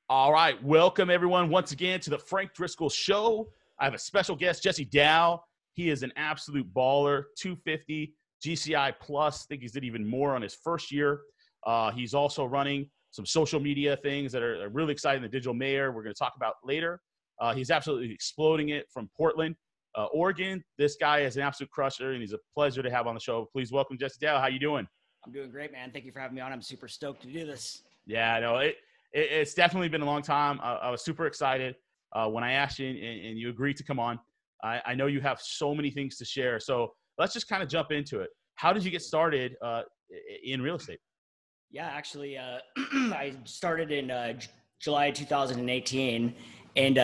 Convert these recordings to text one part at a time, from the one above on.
All right. Welcome, everyone, once again to the Frank Driscoll Show. I have a special guest, Jesse Dal. He is an absolute baller, 250 GCI plus. I think he's did even more on his first year. He's also running some social media things that are really exciting, the Digital Mayor we're going to talk about later. He's absolutely exploding it from Portland, Oregon. This guy is an absolute crusher, and he's a pleasure to have on the show. Please welcome Jesse Dal. How you doing? I'm doing great, man. Thank you for having me on. I'm super stoked to do this. Yeah, no, it's definitely been a long time. I was super excited when I asked you and you agreed to come on. I know you have so many things to share. So let's just kind of jump into it. How did you get started in real estate? Yeah, actually, I started in July 2018. And,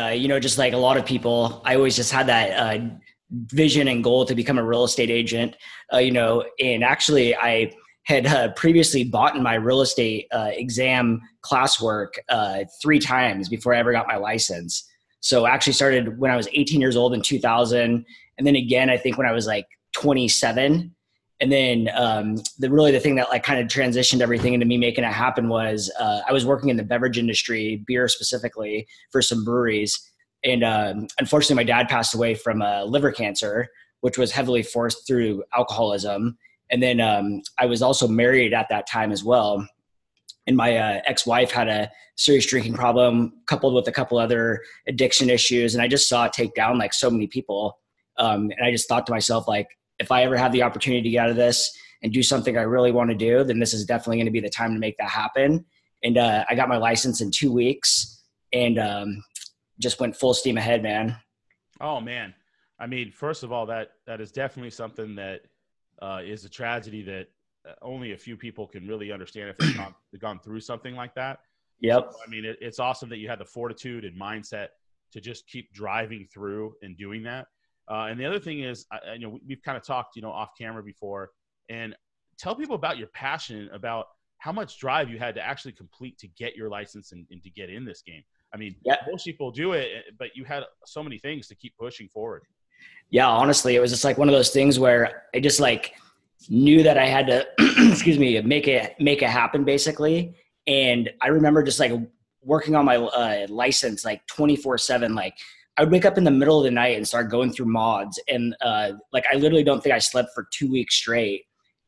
just like a lot of people, I always just had that vision and goal to become a real estate agent, and actually I had previously bought in my real estate exam classwork 3 times before I ever got my license. So I actually started when I was 18 years old in 2000. And then again, I think when I was like 27. And then the thing that like kind of transitioned everything into me making it happen was I was working in the beverage industry, beer specifically, for some breweries. And unfortunately, my dad passed away from liver cancer, which was heavily forced through alcoholism. And then I was also married at that time as well. And my ex-wife had a serious drinking problem coupled with a couple other addiction issues. And I just saw it take down like so many people. And I just thought to myself, like, if I ever have the opportunity to get out of this and do something I really want to do, then this is definitely going to be the time to make that happen. And I got my license in 2 weeks and just went full steam ahead, man. Oh, man. I mean, first of all, that is definitely something that is a tragedy that only a few people can really understand if they've gone through something like that. Yep. So, I mean, it's awesome that you had the fortitude and mindset to just keep driving through and doing that. And the other thing is, we've kind of talked, off camera before, and tell people about your passion, about how much drive you had to actually complete to get your license and to get in this game. I mean, Most people do it, but you had so many things to keep pushing forward. Yeah, honestly, it was just like one of those things where I just like knew that I had to, make it happen basically. And I remember just like working on my license like 24/7. Like I would wake up in the middle of the night and start going through mods. And like I literally don't think I slept for 2 weeks straight.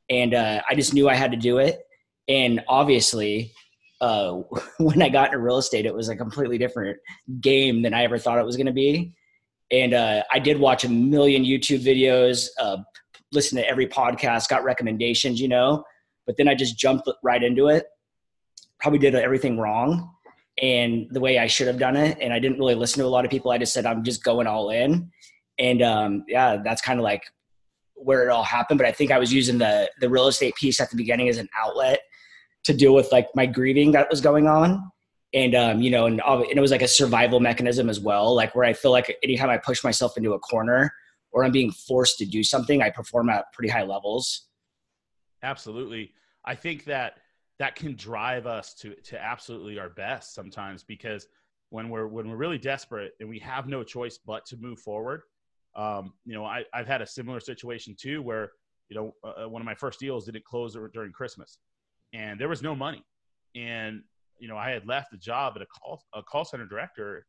And I just knew I had to do it. And obviously, when I got into real estate, it was a completely different game than I ever thought it was going to be. And I did watch a million YouTube videos, listen to every podcast, got recommendations, but then I just jumped right into it. Probably did everything wrong and the way I should have done it. And I didn't really listen to a lot of people. I just said, I'm just going all in. And that's kind of like where it all happened. But I think I was using the real estate piece at the beginning as an outlet to deal with like my grieving that was going on. And, and it was like a survival mechanism as well. Like where I feel like anytime I push myself into a corner or I'm being forced to do something, I perform at pretty high levels. Absolutely. I think that can drive us to absolutely our best sometimes, because when we're really desperate and we have no choice but to move forward. I've had a similar situation too, where, one of my first deals didn't close during Christmas and there was no money. And, I had left the job at a call center director,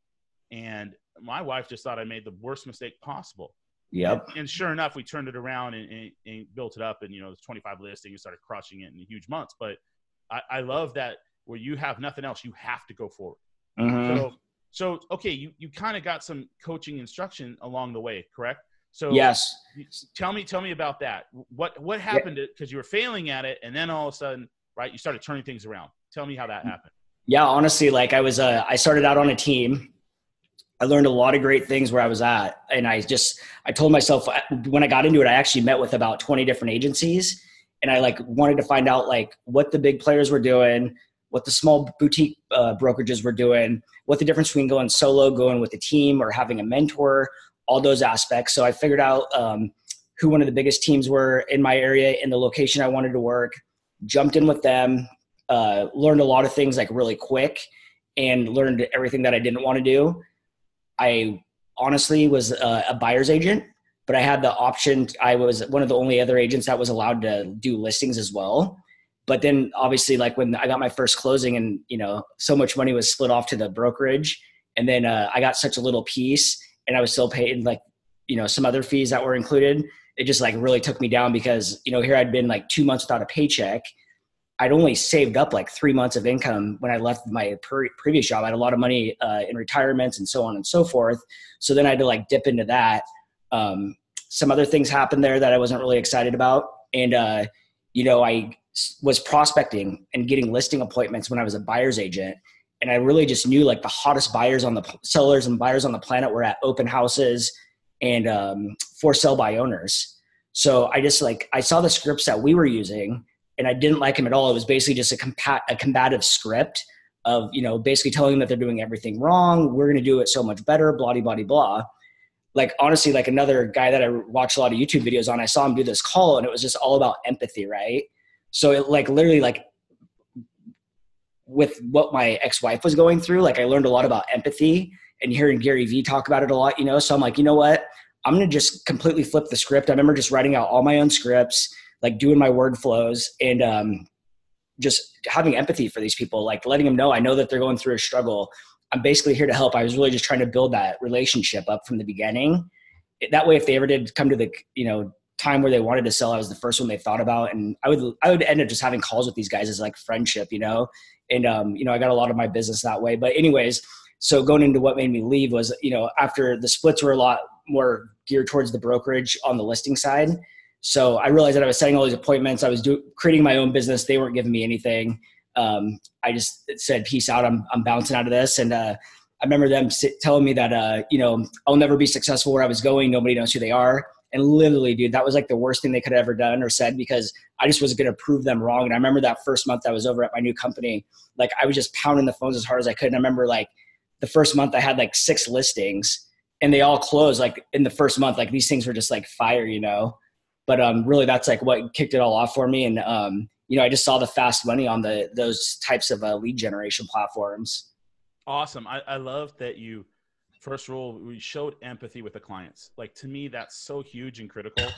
and my wife just thought I made the worst mistake possible. Yep. And sure enough, we turned it around and built it up, and, there's 25 listings, started crushing it in huge months. But I love that where you have nothing else, you have to go forward. Mm-hmm. So, okay, you kind of got some coaching instruction along the way, correct? So yes. Tell me about that. What happened because you were failing at it, and then all of a sudden, right, you started turning things around. Tell me how that happened. Yeah, honestly, like I started out on a team. I learned a lot of great things where I was at. And I told myself when I got into it, I actually met with about 20 different agencies. And I like wanted to find out like what the big players were doing, what the small boutique brokerages were doing, what the difference between going solo, going with a team, or having a mentor, all those aspects. So I figured out who one of the biggest teams were in my area, in the location I wanted to work, jumped in with them, learned a lot of things like really quick, and learned everything that I didn't want to do. I honestly was a buyer's agent, but I had the option. I was one of the only other agents that was allowed to do listings as well. But then obviously like when I got my first closing and, you know, so much money was split off to the brokerage, and then I got such a little piece and I was still paying like, you know, some other fees that were included. It just like really took me down because, you know, here I'd been like 2 months without a paycheck. I'd only saved up like 3 months of income when I left my previous job. I had a lot of money in retirements and so on and so forth. So then I had to like dip into that. Some other things happened there that I wasn't really excited about. And, you know, I was prospecting and getting listing appointments when I was a buyer's agent. And I really just knew like the hottest sellers and buyers on the planet were at open houses and for sale by owners. So I just like, I saw the scripts that we were using and I didn't like them at all. It was basically just a combative script of, you know, basically telling them that they're doing everything wrong. We're going to do it so much better, blah, blah, blah, blah. Like, honestly, like another guy that I watched a lot of YouTube videos on, I saw him do this call and it was just all about empathy, right? So it like literally like with what my ex-wife was going through, like I learned a lot about empathy and hearing Gary Vee talk about it a lot, you know? So I'm like, you know what? I'm going to just completely flip the script. I remember just writing out all my own scripts, like doing my word flows and just having empathy for these people, like letting them know, I know that they're going through a struggle. I'm basically here to help. I was really just trying to build that relationship up from the beginning. That way, if they ever did come to the, you know, time where they wanted to sell, I was the first one they thought about. And I would end up just having calls with these guys as like friendship, you know? And, you know, I got a lot of my business that way. But anyways, so going into what made me leave was, you know, after the splits were a lot more geared towards the brokerage on the listing side. So I realized that I was setting all these appointments. I was creating my own business. They weren't giving me anything. I just said, peace out. I'm bouncing out of this. And I remember them telling me that, you know, I'll never be successful where I was going. Nobody knows who they are. And literally, dude, that was like the worst thing they could have ever done or said because I just was going to prove them wrong. And I remember that first month I was over at my new company, like I was just pounding the phones as hard as I could. And I remember like the first month I had like 6 listings and they all closed like in the first month. Like these things were just like fire, you know? But really that's like what kicked it all off for me. And, you know, I just saw the fast money on those types of lead generation platforms. Awesome. I love that you, first rule, we showed empathy with the clients. Like to me, that's so huge and critical.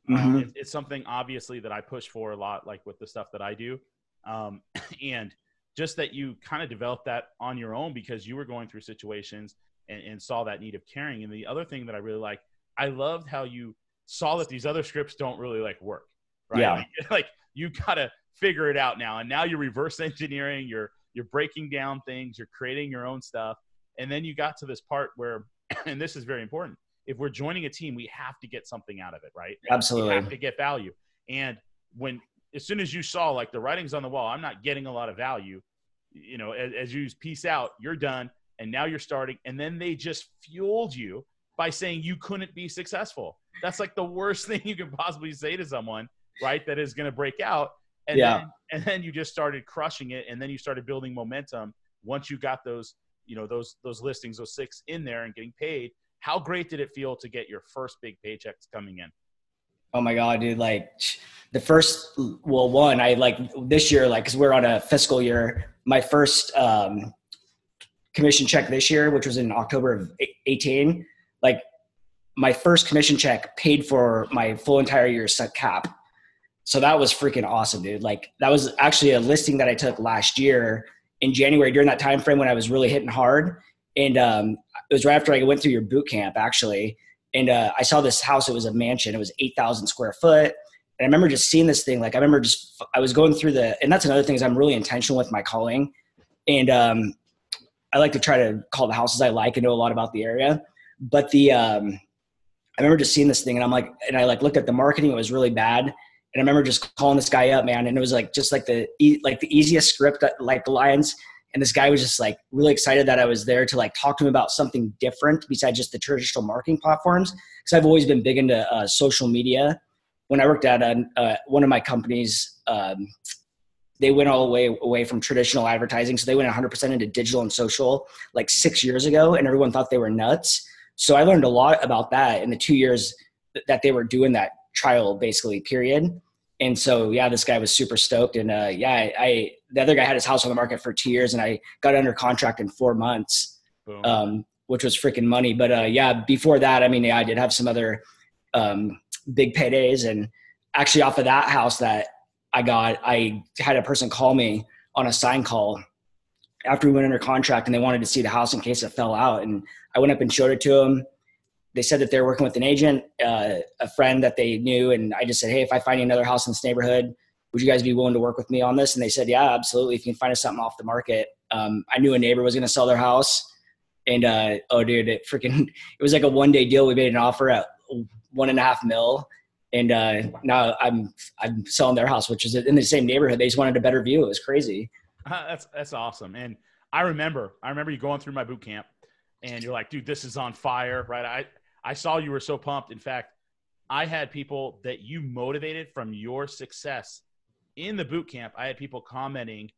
Mm-hmm. It's something obviously that I push for a lot, like with the stuff that I do. And just that you kind of developed that on your own because you were going through situations and saw that need of caring. And the other thing that I really like, I loved how you saw that these other scripts don't really like work, right? Yeah. Like you got to figure it out now. And now you're reverse engineering, you're breaking down things, you're creating your own stuff. And then you got to this part where, and this is very important, if we're joining a team, we have to get something out of it, right? Absolutely. We have to get value. And as soon as you saw like the writing's on the wall, I'm not getting a lot of value, you know, as you peace out, you're done. And now you're starting. And then they just fueled you by saying you couldn't be successful. That's like the worst thing you can possibly say to someone, right? That is going to break out. And then you just started crushing it. And then you started building momentum. Once you got those, you know, those listings, those 6 in there and getting paid, how great did it feel to get your first big paychecks coming in? Oh my God, dude. Like the first, one, I like this year, like, cause we're on a fiscal year, my first, commission check this year, which was in October of 18, like my first commission check paid for my full entire year's cap. So that was freaking awesome, dude. Like that was actually a listing that I took last year in January during that time frame when I was really hitting hard. And it was right after I went through your boot camp actually. And I saw this house. It was a mansion. It was 8,000 square foot. And I remember just seeing this thing. Like I was going through and that's another thing is I'm really intentional with my calling. And I like to try to call the houses I like and know a lot about the area. But I remember just seeing this thing and I looked at the marketing. It was really bad. And I remember just calling this guy up, man. And it was like, just like the easiest script, like the lines. And this guy was just like really excited that I was there to like talk to him about something different besides just the traditional marketing platforms. Cause I've always been big into social media. When I worked at one of my companies, they went all the way away from traditional advertising. So they went 100% into digital and social like 6 years ago, and everyone thought they were nuts. So I learned a lot about that in the 2 years that they were doing that trial basically period. And so, yeah, this guy was super stoked. And the other guy had his house on the market for 2 years and I got under contract in 4 months, which was freaking money. But before that, I mean, I did have some other big paydays, and actually off of that house that I had a person call me on a sign call after we went under contract, and they wanted to see the house in case it fell out. And I went up and showed it to them. They said that they were working with an agent, a friend that they knew. And I just said, hey, if I find you another house in this neighborhood, would you guys be willing to work with me on this? And they said, yeah, absolutely. If you can find us something off the market. I knew a neighbor was going to sell their house. And, oh dude, it was like a 1-day deal. We made an offer at $1.5 million. And now I'm selling their house, which is in the same neighborhood. They just wanted a better view. It was crazy. That's awesome. And I remember you going through my boot camp, and you're like, dude, this is on fire, right? I saw you were so pumped. In fact, I had people that you motivated from your success in the boot camp. I had people commenting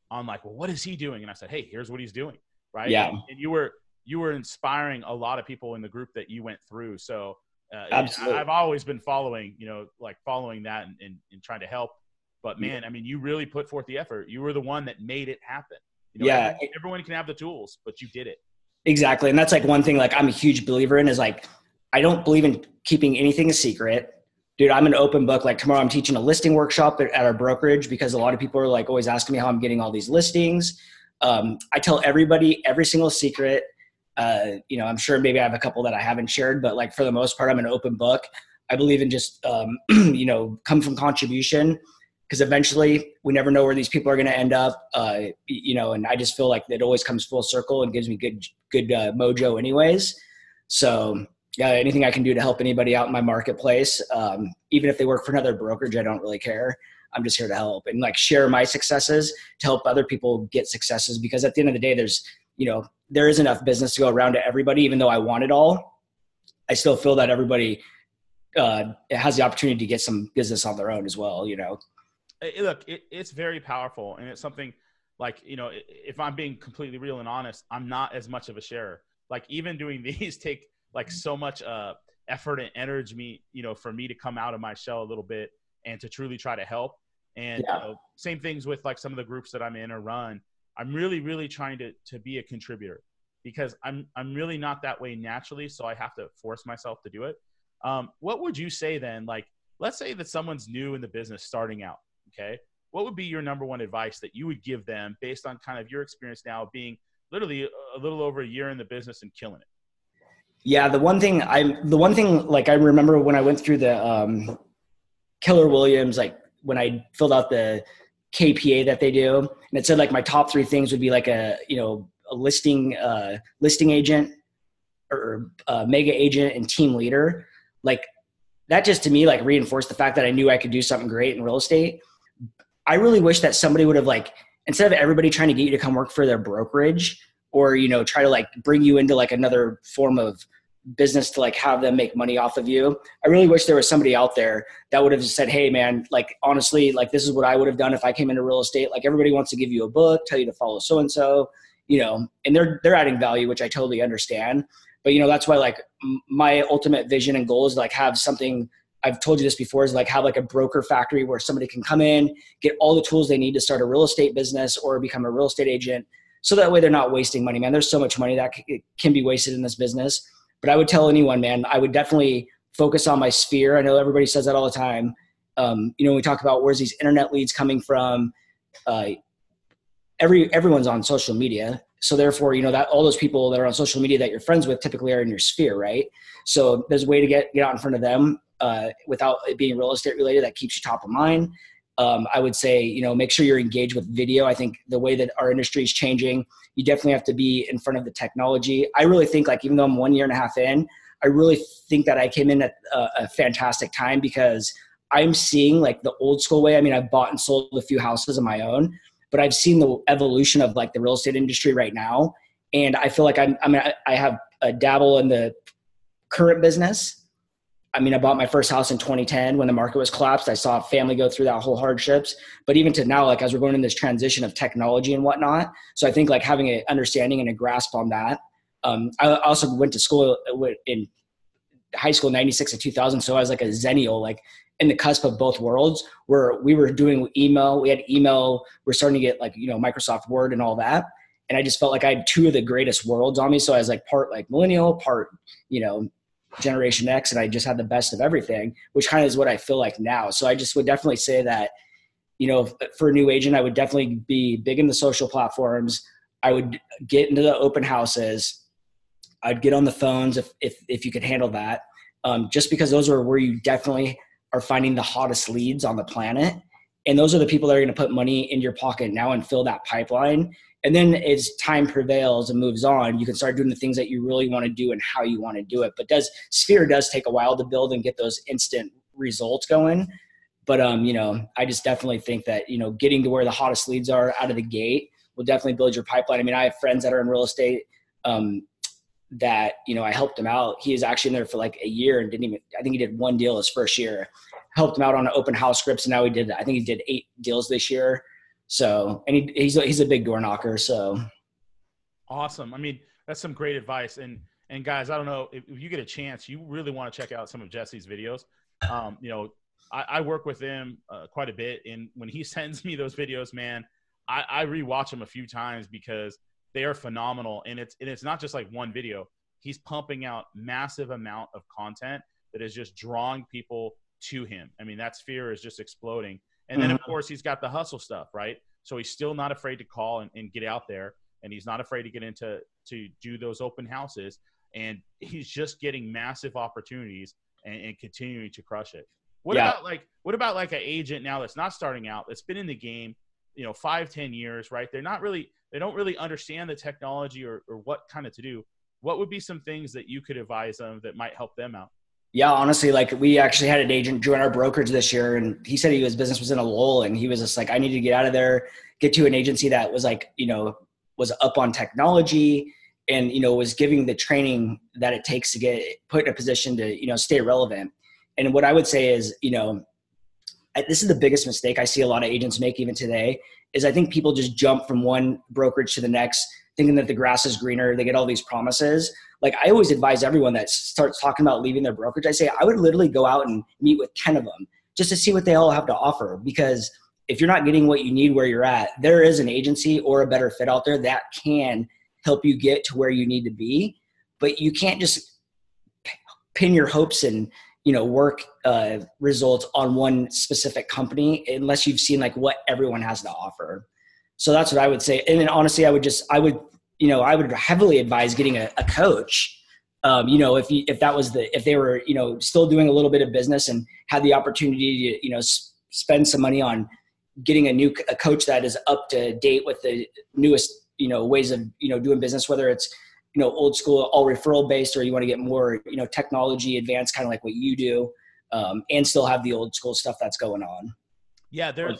on like, well, what is he doing? And I said, hey, here's what he's doing, right? Yeah. And you were inspiring a lot of people in the group that you went through. So absolutely. I've always been following that and trying to help. But man, I mean, you really put forth the effort. You were the one that made it happen. Yeah. Everyone can have the tools, but you did it. Exactly. And that's like one thing like I'm a huge believer in is like, I don't believe in keeping anything a secret. Dude, I'm an open book. Like tomorrow I'm teaching a listing workshop at our brokerage because a lot of people are like always asking me how I'm getting all these listings. I tell everybody every single secret. I'm sure maybe I have a couple that I haven't shared, but like for the most part, I'm an open book. I believe in just, come from contribution, because eventually we never know where these people are going to end up. And I just feel like it always comes full circle and gives me good mojo anyways. So yeah, anything I can do to help anybody out in my marketplace, even if they work for another brokerage, I don't really care. I'm just here to help and like share my successes to help other people get successes, because at the end of the day, there is enough business to go around to everybody. Even though I want it all, I still feel that everybody has the opportunity to get some business on their own as well. Look, it's very powerful, and it's something like, if I'm being completely real and honest, I'm not as much of a sharer. Like even doing these take like so much effort and energy, for me to come out of my shell a little bit and to truly try to help. And same things with like some of the groups that I'm in or run. I'm really, really trying to be a contributor, because I'm really not that way naturally. So I have to force myself to do it. What would you say then? Like, let's say that someone's new in the business starting out. Okay. What would be your number one advice that you would give them based on kind of your experience now of being literally a little over a year in the business and killing it? Yeah. The one thing like I remember when I went through the Keller Williams, like when I filled out the KPA that they do, and it said like my top 3 things would be like a listing agent or mega agent and team leader. Like that just to me like reinforced the fact that I knew I could do something great in real estate. I really wish that somebody would have like, instead of everybody trying to get you to come work for their brokerage or, try to like bring you into like another form of business to like have them make money off of you. I really wish there was somebody out there that would have said, hey man, like honestly, like this is what I would have done if I came into real estate. Like everybody wants to give you a book, tell you to follow so-and-so, and they're adding value, which I totally understand. But, that's why like my ultimate vision and goal is like have something, I've told you this before, is like have like a broker factory where somebody can come in, get all the tools they need to start a real estate business or become a real estate agent. So that way they're not wasting money, man. There's so much money that can be wasted in this business. But I would tell anyone, man, I would definitely focus on my sphere. I know everybody says that all the time. We talk about where's these internet leads coming from. Everyone's on social media. So therefore, that all those people that are on social media that you're friends with typically are in your sphere, right? So there's a way to get out in front of them without it being real estate related that keeps you top of mind. I would say, make sure you're engaged with video. I think the way that our industry is changing, you definitely have to be in front of the technology. I really think like, even though I'm 1.5 years in, I really think that I came in at a fantastic time, because I'm seeing like the old school way. I mean, I've bought and sold a few houses of my own, but I've seen the evolution of like the real estate industry right now. And I feel like I have a dabble in the current business. I mean, I bought my first house in 2010 when the market was collapsed. I saw a family go through that whole hardships, but even to now, like as we're going in this transition of technology and whatnot. So I think like having an understanding and a grasp on that. I also went to school in high school, 96 to 2000. So I was like a Zennial, like in the cusp of both worlds, where we were doing email. We had email. We're starting to get like, Microsoft Word and all that. And I just felt like I had 2 of the greatest worlds on me. So I was like part like millennial, part, Generation X, and I just had the best of everything, which kind of is what I feel like now. So I just would definitely say that for a new agent, I would definitely be big in the social platforms. I would get into the open houses. I'd get on the phones if you could handle that. Just because those are where you definitely are finding the hottest leads on the planet. And those are the people that are going to put money in your pocket now and fill that pipeline. And then as time prevails and moves on, you can start doing the things that you really want to do and how you want to do it. But Sphere does take a while to build and get those instant results going. But, I just definitely think that, getting to where the hottest leads are out of the gate will definitely build your pipeline. I mean, I have friends that are in real estate that, I helped him out. He was actually in there for like a year and I think he did one deal his first year. Helped him out on open house scripts. And now I think he did 8 deals this year. So, and he's a big door knocker. So awesome. I mean, that's some great advice. And guys, I don't know if you get a chance, you really want to check out some of Jesse's videos. I work with him quite a bit. And when he sends me those videos, man, I rewatch them a few times because they are phenomenal. And it's not just like one video. He's pumping out massive amount of content that is just drawing people to him. I mean, that sphere is just exploding. And then, of course, he's got the hustle stuff, right? So he's still not afraid to call and get out there. And he's not afraid to get into to do those open houses. And he's just getting massive opportunities and continuing to crush it. What about like an agent now that's not starting out, that's been in the game, 5-10 years, right? They don't really understand the technology or what kind of to do. What would be some things that you could advise them that might help them out? Yeah, honestly, like we actually had an agent join our brokerage this year, and he said his business was in a lull, and he was just like, I need to get out of there, get to an agency that was like, was up on technology and, was giving the training that it takes to get put in a position to, stay relevant. And what I would say is, this is the biggest mistake I see a lot of agents make even today is I think people just jump from one brokerage to the next thinking that the grass is greener. They get all these promises. Like I always advise everyone that starts talking about leaving their brokerage. I say, I would literally go out and meet with 10 of them just to see what they all have to offer. Because if you're not getting what you need where you're at, there is an agency or a better fit out there that can help you get to where you need to be. But you can't just pin your hopes and, work results on one specific company unless you've seen like what everyone has to offer. So that's what I would say. And then honestly, I would heavily advise getting a coach. If they were, still doing a little bit of business and had the opportunity to, spend some money on getting a coach that is up to date with the newest, ways of, doing business, whether it's, old school, all referral based, or you want to get more, technology advanced, kind of like what you do, and still have the old school stuff that's going on. Yeah. I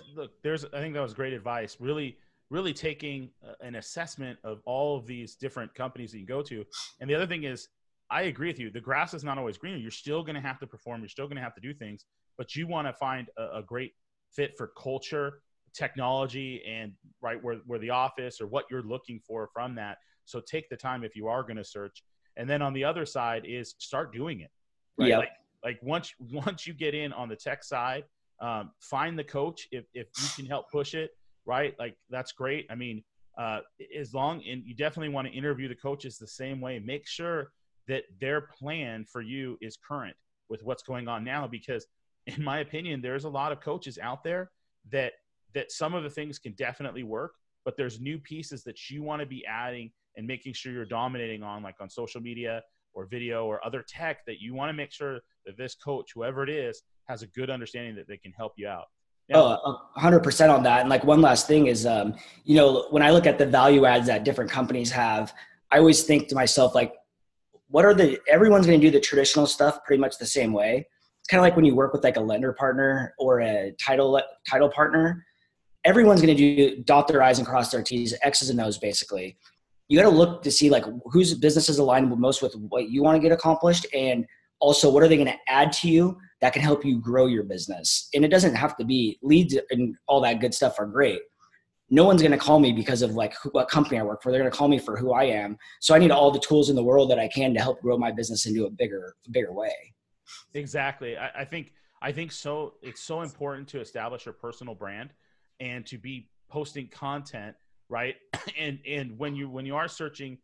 think that was great advice. Really taking an assessment of all of these different companies that you go to. And the other thing is, I agree with you. The grass is not always greener. You're still going to have to perform. You're still going to have to do things, but you want to find a great fit for culture, technology, and right where the office or what you're looking for from that. So take the time if you are going to search. And then on the other side is start doing it. Right? Yep. Like once you get in on the tech side, find the coach if you can help push it. Right? Like that's great. I mean, and you definitely want to interview the coaches the same way. Make sure that their plan for you is current with what's going on now, because in my opinion, there's a lot of coaches out there that some of the things can definitely work, but there's new pieces that you want to be adding and making sure you're dominating on, like on social media or video or other tech, that you want to make sure that this coach, whoever it is, has a good understanding that they can help you out. Oh, 100% on that. And like one last thing is, when I look at the value adds that different companies have, I always think to myself, like, everyone's going to do the traditional stuff pretty much the same way. It's kind of like when you work with like a lender partner or a title partner, everyone's going to dot their I's and cross their T's, X's and O's basically. You got to look to see like whose business is aligned most with what you want to get accomplished. And also, what are they going to add to you that can help you grow your business? And it doesn't have to be leads and all that good stuff are great. No one's going to call me because of like what company I work for. They're going to call me for who I am. So I need all the tools in the world that I can to help grow my business into a bigger way. Exactly. I think so. It's so important to establish your personal brand and to be posting content, right? And when you are searching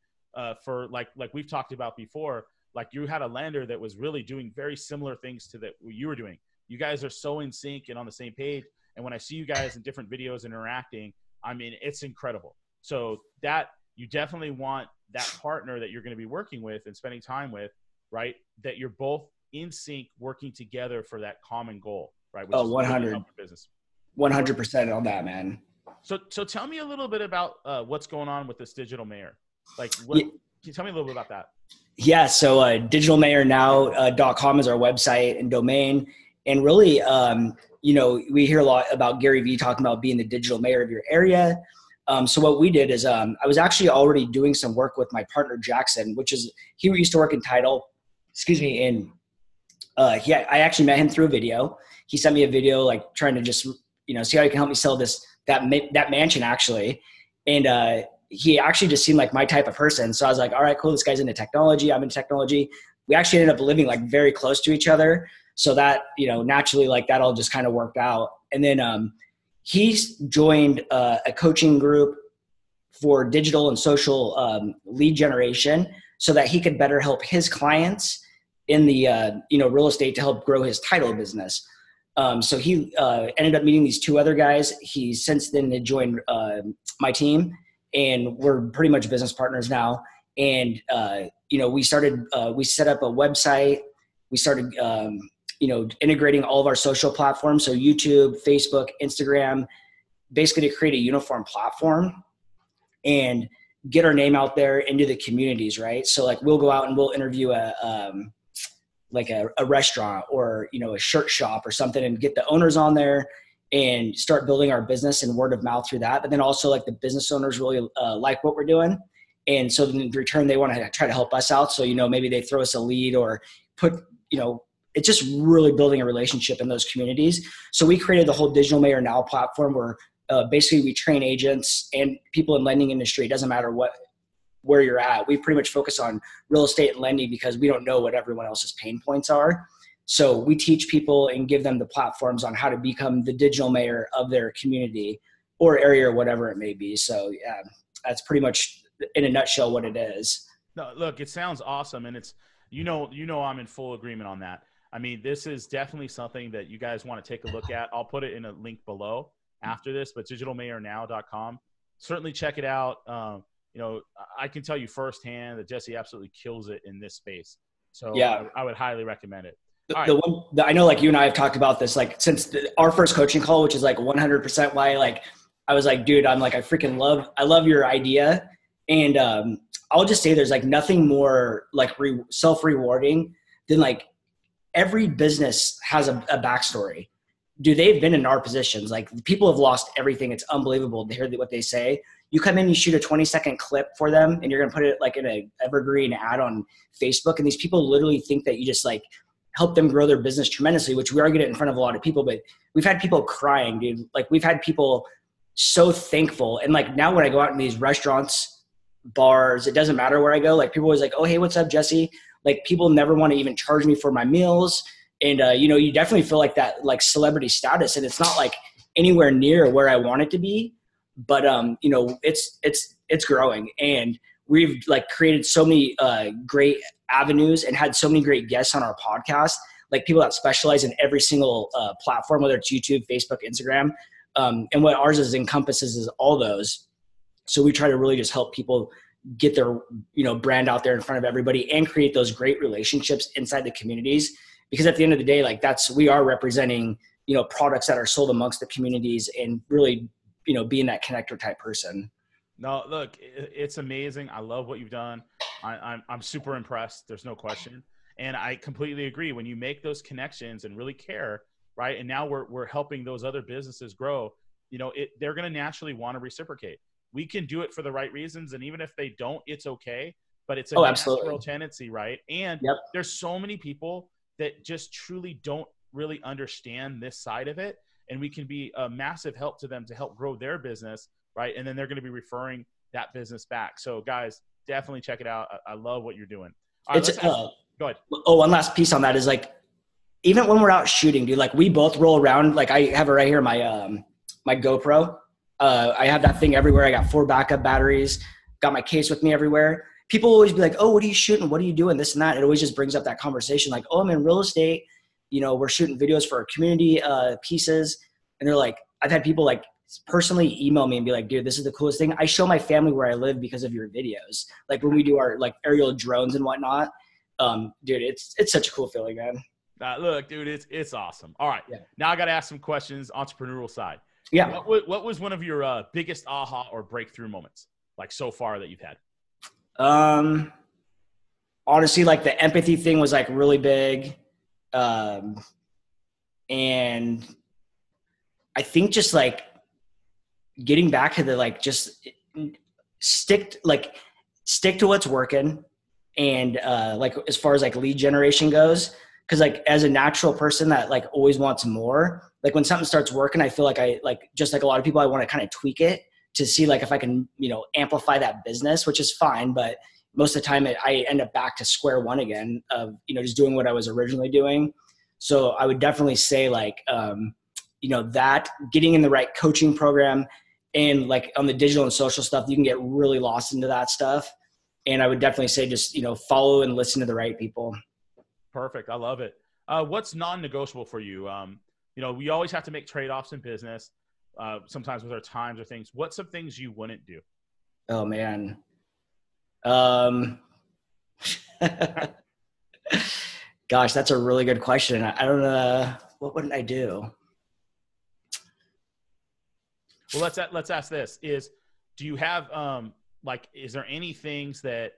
for like we've talked about before, like you had a lender that was really doing very similar things to that you were doing. You guys are so in sync and on the same page And when I see you guys in different videos interacting, I mean, it's incredible. So that you definitely want that partner that you're going to be working with and spending time with, right? That you're both in sync, working together for that common goal, right? Which is 100, business. 100% on that, man. So tell me a little bit about what's going on with this digital mayor. Like, can you tell me a little bit about that? Yeah. So digitalmayornow.com is our website and domain. And really, we hear a lot about Gary Vee talking about being the digital mayor of your area. So what we did is I was actually already doing some work with my partner, Jackson, he used to work in title, and I actually met him through a video. He sent me a video, like trying to just, see how he can help me sell that mansion actually. And he actually just seemed like my type of person. So I was like, all right, cool. This guy's into technology. I'm into technology. We actually ended up living like very close to each other. So that, naturally, like that all just kind of worked out. And then he's joined a coaching group for digital and social lead generation so that he could better help his clients in the, real estate to help grow his title business. So he ended up meeting these two other guys. He since then had joined my team, and we're pretty much business partners now. And, we set up a website. We started, integrating all of our social platforms. So YouTube, Facebook, Instagram, basically to create a uniform platform and get our name out there into the communities. Right. So like we'll go out and we'll interview a restaurant or, a shirt shop or something and get the owners on there and start building our business and word of mouth through that. But then also like the business owners really like what we're doing. And so in return, they want to try to help us out. So, maybe they throw us a lead or put, it's just really building a relationship in those communities. So we created the whole Digital Mayor Now platform where basically we train agents and people in lending industry. It doesn't matter where you're at. We pretty much focus on real estate and lending because we don't know what everyone else's pain points are. So we teach people and give them the platforms on how to become the digital mayor of their community or area or whatever it may be. So yeah, that's pretty much in a nutshell what it is. No, look, it sounds awesome. And it's, I'm in full agreement on that. I mean, this is definitely something that you guys want to take a look at. I'll put it in a link below after this, but digitalmayornow.com. Certainly check it out. I can tell you firsthand that Jesse absolutely kills it in this space. So yeah, I would highly recommend it. I know like you and I have talked about this, like since our first coaching call, which is like 100% why, like, I was like, dude, I love your idea. And I'll just say there's like nothing more like self-rewarding than like every business has a backstory. Dude, they've been in our positions. Like people have lost everything. It's unbelievable to hear what they say. You come in, you shoot a 20-second clip for them and you're going to put it like in a evergreen ad on Facebook. And these people literally think that you just like help them grow their business tremendously, which we are getting in front of a lot of people, but we've had people crying, dude. Like we've had people so thankful. And like now when I go out in these restaurants, bars, it doesn't matter where I go. Like people always like, oh, hey, what's up, Jesse? Like people never want to even charge me for my meals. And, you definitely feel like that, like celebrity status. And it's not like anywhere near where I want it to be, but, it's growing. And we've like created so many great avenues and had so many great guests on our podcast, like people that specialize in every single platform, whether it's YouTube, Facebook, Instagram. And what ours encompasses is all those. So we try to really just help people get their, brand out there in front of everybody and create those great relationships inside the communities. Because at the end of the day, like we are representing, products that are sold amongst the communities and really, being that connector type person. No, look, it's amazing. I love what you've done. I'm super impressed. There's no question. And I completely agree. When you make those connections and really care, right? And now we're helping those other businesses grow, they're going to naturally want to reciprocate. We can do it for the right reasons. And even if they don't, it's okay. But it's a natural tendency, right? And there's so many people that just truly don't really understand this side of it. And we can be a massive help to them to help grow their business, right? And then they're going to be referring that business back. So guys, definitely check it out. I love what you're doing. All right, go ahead. Oh, one last piece on that is like, even when we're out shooting, dude, like we both roll around. Like I have it right here, my GoPro. I have that thing everywhere. I got 4 backup batteries, got my case with me everywhere. People always be like, oh, what are you shooting? What are you doing? This and that. It always just brings up that conversation. Like, oh, I'm in real estate. We're shooting videos for our community pieces. And they're like, I've had people like personally email me and be like, dude, this is the coolest thing. I show my family where I live because of your videos. Like when we do our like aerial drones and whatnot. Dude, it's such a cool feeling, man. Look, dude, it's awesome. All right. Yeah. Now I got to ask some questions, entrepreneurial side. Yeah. What was one of your biggest aha or breakthrough moments, like so far that you've had? Honestly, like the empathy thing was like really big. And I think just like getting back to the, like, just stick to what's working. And like, as far as like lead generation goes, cause like as a natural person that like always wants more, like when something starts working, I feel like just like a lot of people, I want to kind of tweak it to see like if I can, amplify that business, which is fine. But most of the time I end up back to square one again of, just doing what I was originally doing. So I would definitely say like, that getting in the right coaching program and like on the digital and social stuff, you can get really lost into that stuff. And I would definitely say just, follow and listen to the right people. Perfect. I love it. What's non-negotiable for you? We always have to make trade-offs in business, sometimes with our times or things. What's some things you wouldn't do? Oh, man. Gosh, that's a really good question. I don't know. What wouldn't I do? Well, let's ask this: do you have is there any things that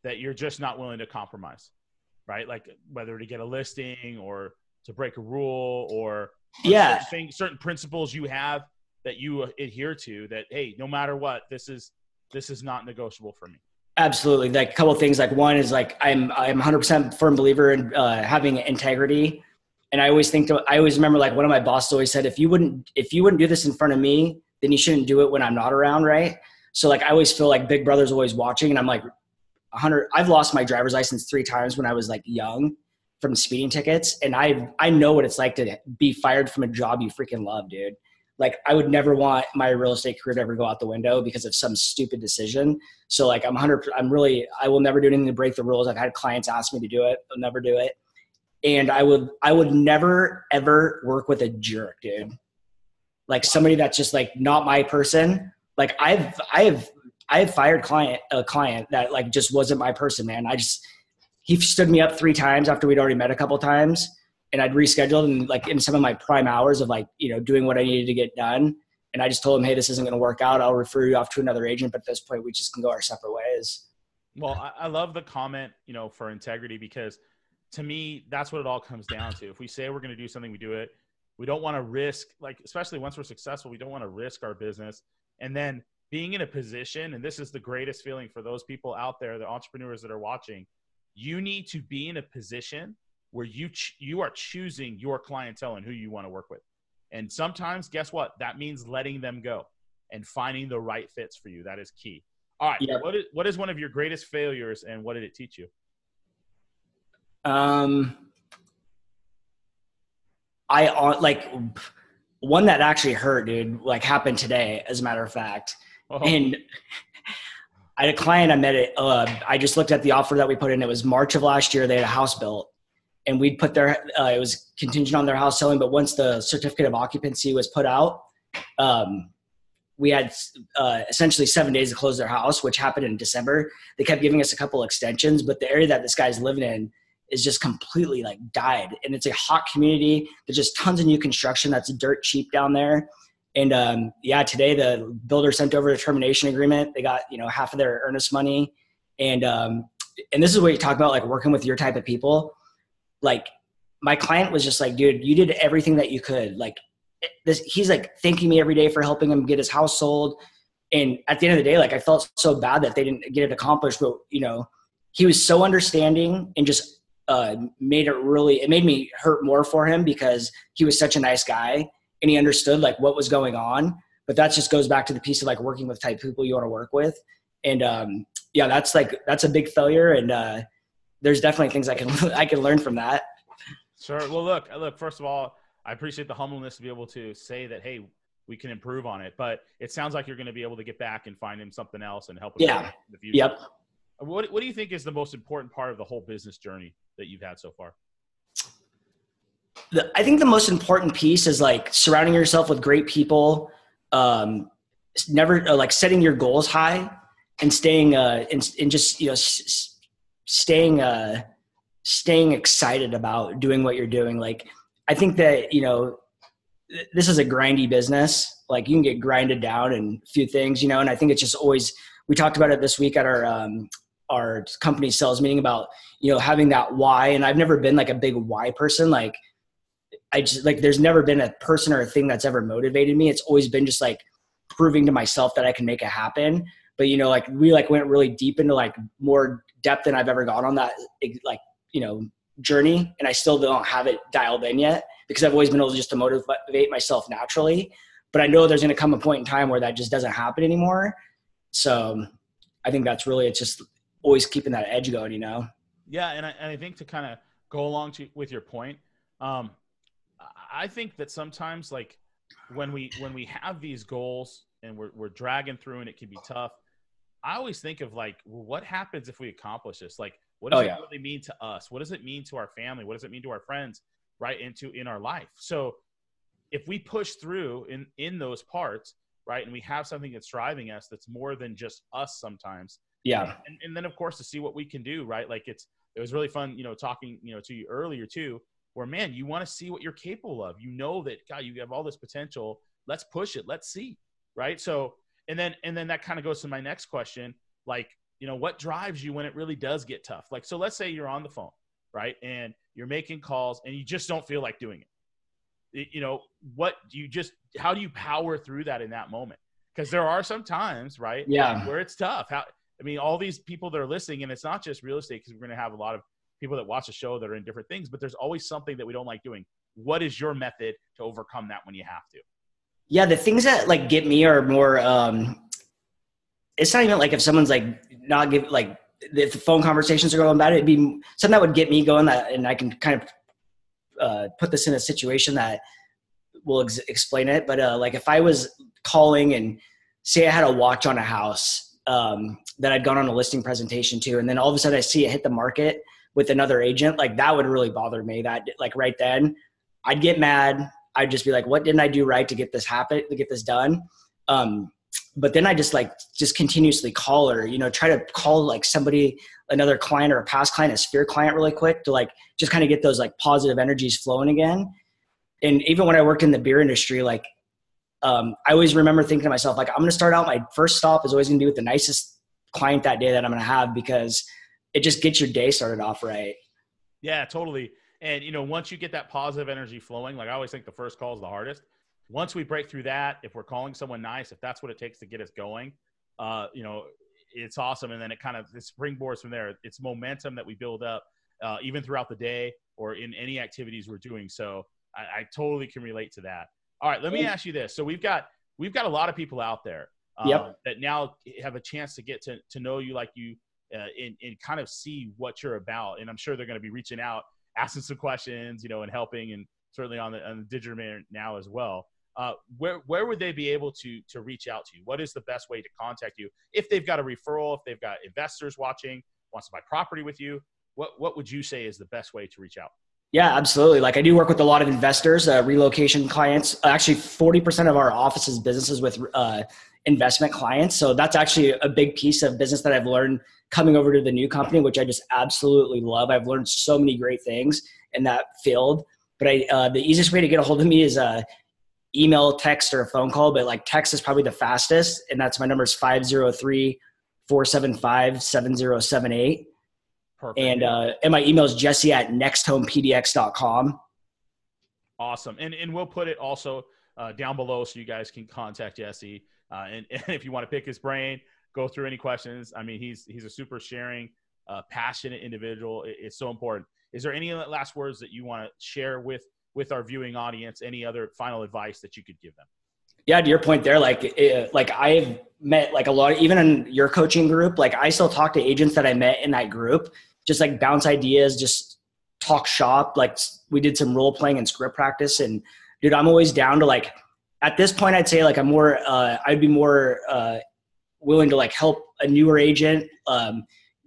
you're just not willing to compromise, right? Like whether to get a listing or to break a rule or certain principles you have that you adhere to that, hey, no matter what, this is not negotiable for me. Absolutely. Like a couple of things. Like one is like I'm 100% firm believer in having integrity. And I always remember like one of my bosses always said, if you wouldn't do this in front of me, then you shouldn't do it when I'm not around. Right. So like, I always feel like Big Brother's always watching, and I'm like I've lost my driver's license 3 times when I was like young from speeding tickets. And I know what it's like to be fired from a job you freaking love, dude. Like I would never want my real estate career to ever go out the window because of some stupid decision. So like I will never do anything to break the rules. I've had clients ask me to do it. I'll never do it. And I would never ever work with a jerk, dude. Like somebody that's just like not my person. Like I've fired a client that like just wasn't my person, man. He stood me up 3 times after we'd already met a couple times, and I'd rescheduled and like in some of my prime hours of like, doing what I needed to get done. And I just told him, hey, this isn't going to work out. I'll refer you off to another agent. But at this point, we just can go our separate ways. Well, I love the comment, for integrity, because to me, that's what it all comes down to. If we say we're going to do something, we do it. We don't want to risk, like, especially once we're successful, we don't want to risk our business. And then being in a position, and this is the greatest feeling for those people out there, the entrepreneurs that are watching, you need to be in a position where you are choosing your clientele and who you want to work with. And sometimes, guess what? That means letting them go and finding the right fits for you. That is key. All right. Yep. What is one of your greatest failures, and what did it teach you? Like one that actually hurt, dude, like happened today, as a matter of fact. Oh. And I had a client I met it. I just looked at the offer that we put in. It was March of last year. They had a house built, and we'd put it was contingent on their house selling. But once the certificate of occupancy was put out, we had essentially 7 days to close their house, which happened in December. They kept giving us a couple extensions, but the area that this guy's living in is just completely like died. And it's a hot community. There's just tons of new construction that's dirt cheap down there. And today the builder sent over a termination agreement. They got, half of their earnest money. And this is what you talk about, like working with your type of people. Like my client was just like, dude, you did everything that you could. Like he's like thanking me every day for helping him get his house sold. And at the end of the day, like I felt so bad that they didn't get it accomplished, but he was so understanding and just it made me hurt more for him because he was such a nice guy and he understood like what was going on. But that just goes back to the piece of like working with type people you want to work with. And that's a big failure. And there's definitely things I can learn from that. Sure. Well, look, first of all, I appreciate the humbleness to be able to say that, hey, we can improve on it, but it sounds like you're going to be able to get back and find him something else and help him in the future. Yep. What do you think is the most important part of the whole business journey that you've had so far? I think the most important piece is like surrounding yourself with great people, never like setting your goals high and staying, and just, staying, staying excited about doing what you're doing. Like, I think that, this is a grindy business. Like, you can get grinded down in a few things, and I think it's just always, we talked about it this week at our company sales meeting about, having that why. And I've never been like a big why person. Like, there's never been a person or a thing that's ever motivated me. It's always been just like proving to myself that I can make it happen. But, like, we like went really deep into like more depth than I've ever gone on that, like, journey. And I still don't have it dialed in yet because I've always been able just to motivate myself naturally. But I know there's going to come a point in time where that just doesn't happen anymore. So I think that's really, it's just always keeping that edge going, Yeah. And I think to kind of go along with your point, I think that sometimes, like, when we have these goals and we're dragging through and it can be tough, I always think of like, well, what happens if we accomplish this? Like, what does it really mean to us? What does it mean to our family? What does it mean to our friends, right? In our life. So if we push through in those parts, right, and we have something that's driving us, that's more than just us sometimes. Yeah. And then of course to see what we can do, right? Like, it was really fun, talking, to you earlier too, where, man, you want to see what you're capable of. That, God, you have all this potential. Let's push it. Let's see. Right. So, and then that kind of goes to my next question. Like, what drives you when it really does get tough? Like, so let's say you're on the phone, right? And you're making calls and you just don't feel like doing it. How do you power through that in that moment? Because there are some times, right? Yeah. Where it's tough. All these people that are listening, and it's not just real estate, because we're going to have a lot of people that watch the show that are in different things, but there's always something that we don't like doing. What is your method to overcome that when you have to? Yeah. The things that like get me are more, it's not even like if someone's like not give, like if the phone conversations are going bad, it'd be something that would get me going, that, and I can kind of put this in a situation that will explain it. But like if I was calling and say I had a watch on a house that I'd gone on a listing presentation to, and then all of a sudden I see it hit the market with another agent, like that would really bother me. That, like, right then I'd get mad. I'd just be like, what didn't I do right to get this done? But then I just continuously call her, try to call like somebody, another client or a past client, a sphere client really quick to like, just kind of get those like positive energies flowing again. And even when I worked in the beer industry, like, I always remember thinking to myself, like, I'm going to start out, my first stop is always going to be with the nicest client that day that I'm going to have, because it just gets your day started off right. Yeah, totally. And, once you get that positive energy flowing, like I always think the first call is the hardest. Once we break through that, if we're calling someone nice, if that's what it takes to get us going, it's awesome. And then it springboards from there. It's momentum that we build up even throughout the day or in any activities we're doing. So I totally can relate to that. All right, let me ask you this. So we've got a lot of people out there that now have a chance to get to know you, like you, and kind of see what you're about. And I'm sure they're going to be reaching out, asking some questions, and helping, and certainly on the digital man now as well. Where would they be able to reach out to you? What is the best way to contact you? If they've got a referral, if they've got investors watching, wants to buy property with you, what would you say is the best way to reach out? Yeah, absolutely. Like, I do work with a lot of investors, relocation clients. Actually, 40% of our office's business is with investment clients. So that's actually a big piece of business that I've learned coming over to the new company, which I just absolutely love. I've learned so many great things in that field. But the easiest way to get a hold of me is email, text, or a phone call. But like, text is probably the fastest. And that's, my number is 503-475-7078. Perfect. And my email is jesse@nexthomepdx.com. Awesome. And we'll put it also down below so you guys can contact Jesse. And if you want to pick his brain, go through any questions. I mean, he's a super sharing, passionate individual. It's so important. Is there any last words that you want to share with our viewing audience? Any other final advice that you could give them? Yeah, to your point there, like I've met like a lot, even in your coaching group, like I still talk to agents that I met in that group, just like bounce ideas, just talk shop. Like, we did some role playing and script practice, and dude, I'm always down to, like, at this point, I'd say like I'd be more willing to like help a newer agent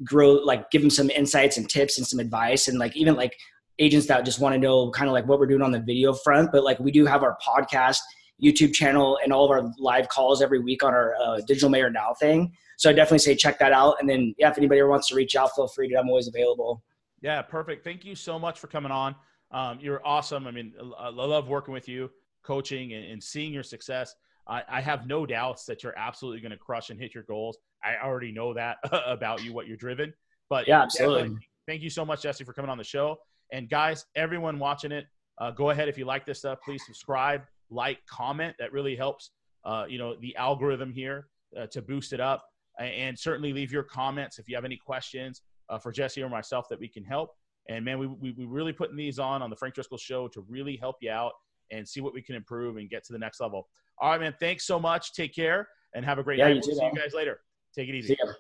grow, like give them some insights and tips and some advice. And like, even like agents that just want to know kind of like what we're doing on the video front. But like we do have our podcast, YouTube channel, and all of our live calls every week on our Digital Mayor Now thing. So I definitely say check that out. And then, yeah, if anybody ever wants to reach out, feel free to. I'm always available. Yeah, perfect. Thank you so much for coming on. You're awesome. I mean, I love working with you, coaching and seeing your success. I have no doubts that you're absolutely going to crush and hit your goals. I already know that about you, what you're driven. But yeah, absolutely. Thank you so much, Jesse, for coming on the show. And guys, everyone watching it, go ahead. If you like this stuff, please subscribe, like, comment. That really helps, the algorithm here to boost it up. And certainly leave your comments if you have any questions for Jesse or myself that we can help. And man, we really putting these on the Frank Driscoll Show to really help you out and see what we can improve and get to the next level. All right, man. Thanks so much. Take care and have a great night. We'll see you guys later. Take it easy. See ya.